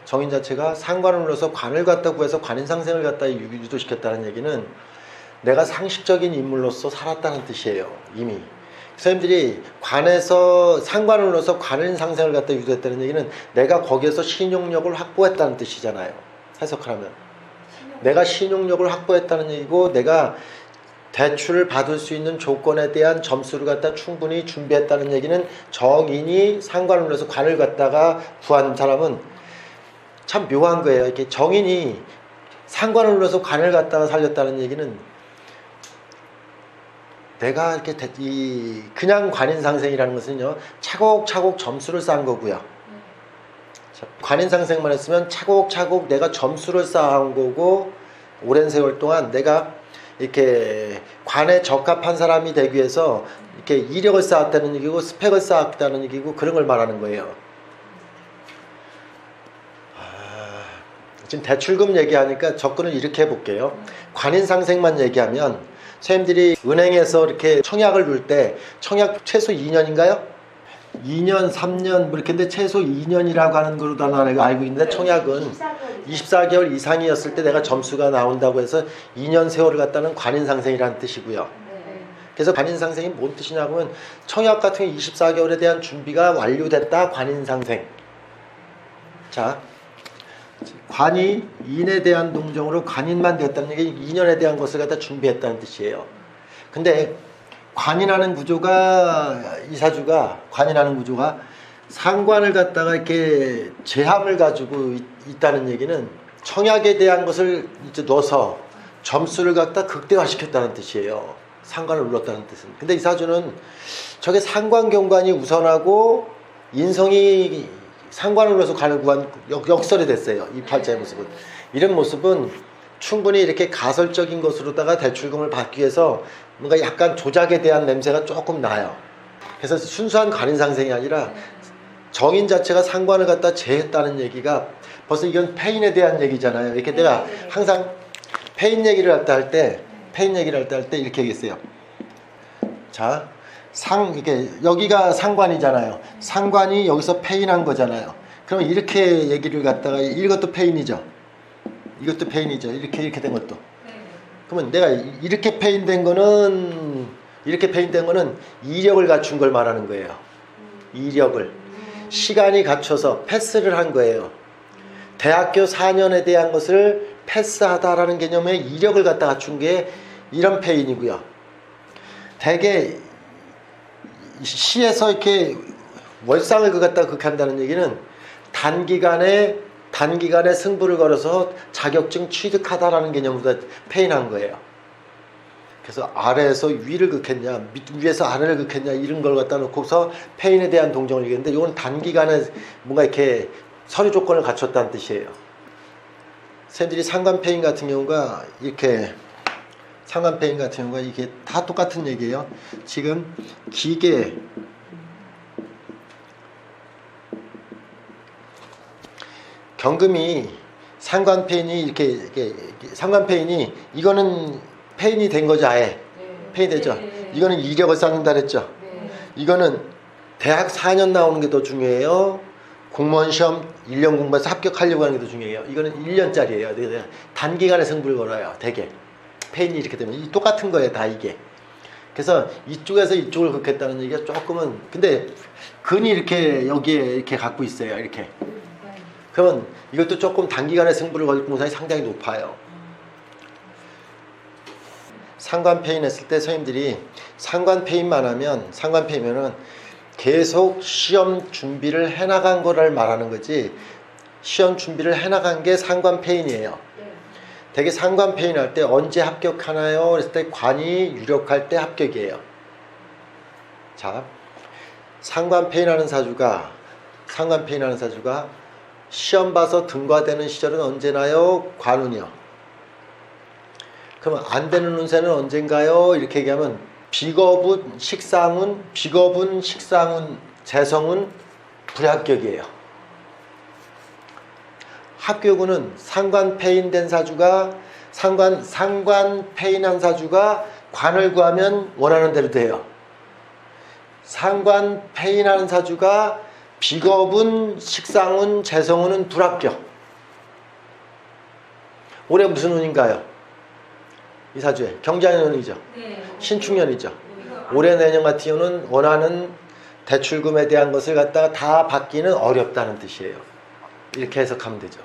정인 자체가 상관을 눌러서 관을 갖다 구해서 관인상생을 갖다 유도시켰다는 얘기는 내가 상식적인 인물로서 살았다는 뜻이에요. 이미 선생님들이 관에서 상관을 눌러서 관인상생을 갖다 유도했다는 얘기는 내가 거기에서 신용력을 확보했다는 뜻이잖아요. 해석을 하면 내가 신용력을 확보했다는 얘기고, 내가 대출을 받을 수 있는 조건에 대한 점수를 갖다 충분히 준비했다는 얘기는, 정인이 상관을 눌러서 관을 갖다가 구한 사람은 참 묘한 거예요. 이렇게 정인이 상관을 눌러서 관을 갖다가 살렸다는 얘기는 내가 이렇게 그냥 관인상생이라는 것은요, 차곡차곡 점수를 쌓은 거고요. 관인상생만 했으면 차곡차곡 내가 점수를 쌓은 거고, 오랜 세월 동안 내가 이렇게 관에 적합한 사람이 되기 위해서 이렇게 이력을 쌓았다는 얘기고, 스펙을 쌓았다는 얘기고, 그런 걸 말하는 거예요. 지금 대출금 얘기하니까 접근을 이렇게 해볼게요. 관인상생만 얘기하면 선생님들이 은행에서 이렇게 청약을 넣을 때 청약 최소 2년인가요? 2년, 3년 뭐 이렇게, 근데 최소 2년이라고 하는 걸로 다 내가 알고 있는데, 청약은 24개월 이상이었을 때 내가 점수가 나온다고 해서 2년 세월을 갖다는 관인상생이라는 뜻이고요. 그래서 관인상생이 뭔 뜻이냐고 하면, 청약 같은 경우 24개월에 대한 준비가 완료됐다, 관인상생. 자, 관이 인에 대한 동정으로 관인만 되었다는 얘기, 2년에 대한 것을 갖다 준비했다는 뜻이에요. 근데 관이라는 구조가, 이사주가, 관이라는 구조가 상관을 갖다가 이렇게 제함을 가지고 있다는 얘기는 청약에 대한 것을 이제 넣어서 점수를 갖다 극대화시켰다는 뜻이에요. 상관을 눌렀다는 뜻은. 근데 이사주는 저게 상관경관이 우선하고 인성이 상관을 눌러서 관을 구한 역설이 됐어요. 이 팔자의 모습은. 이런 모습은 충분히 이렇게 가설적인 것으로다가 대출금을 받기 위해서 뭔가 약간 조작에 대한 냄새가 조금 나요. 그래서 순수한 관인상생이 아니라 정인 자체가 상관을 갖다 제했다는 얘기가, 벌써 이건 페인에 대한 얘기잖아요. 이렇게 내가 항상 페인 얘기를 할 때 이렇게 얘기했어요. 자, 이렇게 여기가 상관이잖아요. 상관이 여기서 페인한 거잖아요. 그럼 이렇게 얘기를 갖다가, 이것도 페인이죠. 이것도 페인이죠. 이렇게 된 것도. 그러면 내가 이렇게 페인된 거는 이력을 갖춘 걸 말하는 거예요. 이력을. 시간이 갖춰서 패스를 한 거예요. 대학교 4년에 대한 것을 패스하다라는 개념의 이력을 갖다 갖춘 게 이런 페인이고요. 대개 시에서 이렇게 월상을 갖다 극한다는 얘기는 단기간에 승부를 걸어서 자격증 취득하다라는 개념보다 페인한 거예요. 그래서 아래에서 위를 극했냐, 위에서 아래를 극했냐, 이런 걸 갖다 놓고서 페인에 대한 동정을 얘기했는데, 이건 단기간에 뭔가 이렇게 서류 조건을 갖췄다는 뜻이에요. 선생님들이 상관페인 같은 경우가 이게 다 똑같은 얘기예요. 지금 기계, 경금이 상관페인이 이렇게 상관페인이, 이거는 페인이 된 거죠. 아예 페인이 되죠. 이거는 이력을 쌓는다 그랬죠. 이거는 대학 4년 나오는 게 더 중요해요, 공무원 시험 1년 공부해서 합격하려고 하는 게 더 중요해요. 이거는 1년짜리예요. 단기간에 승부를 걸어요. 되게 페인이 이렇게 되면 똑같은 거예요, 다 이게. 그래서 이쪽에서 이쪽을 극했다는 얘기가 조금은, 근데 근이 이렇게 여기에 이렇게 갖고 있어요. 이렇게. 그러면 이것도 조금 단기간에 승부를 걸 공산이 상당히 높아요. 상관페인 했을 때 선생님들이 상관페인이면은 계속 시험 준비를 해나간 거를 말하는 거지, 시험 준비를 해나간 게 상관페인이에요. 되게 상관페인 할 때 언제 합격하나요? 그랬을 때 관이 유력할 때 합격이에요. 자, 상관페인 하는 사주가 시험 봐서 등과되는 시절은 언제나요? 관운이요. 그러면 안 되는 운세는 언젠가요? 이렇게 얘기하면 비겁운, 식상운, 재성운, 불합격이에요. 합격운은 상관페인된 사주가, 상관페인한 사주가 관을 구하면 원하는 대로 돼요. 상관페인하는 사주가 비겁은, 식상운, 재성운은 불합격. 올해 무슨 운인가요? 이사주에 경자년 운이죠. 네. 신축년이죠. 올해 내년 같은 경우는 원하는 대출금에 대한 것을 갖다가 다 받기는 어렵다는 뜻이에요. 이렇게 해석하면 되죠.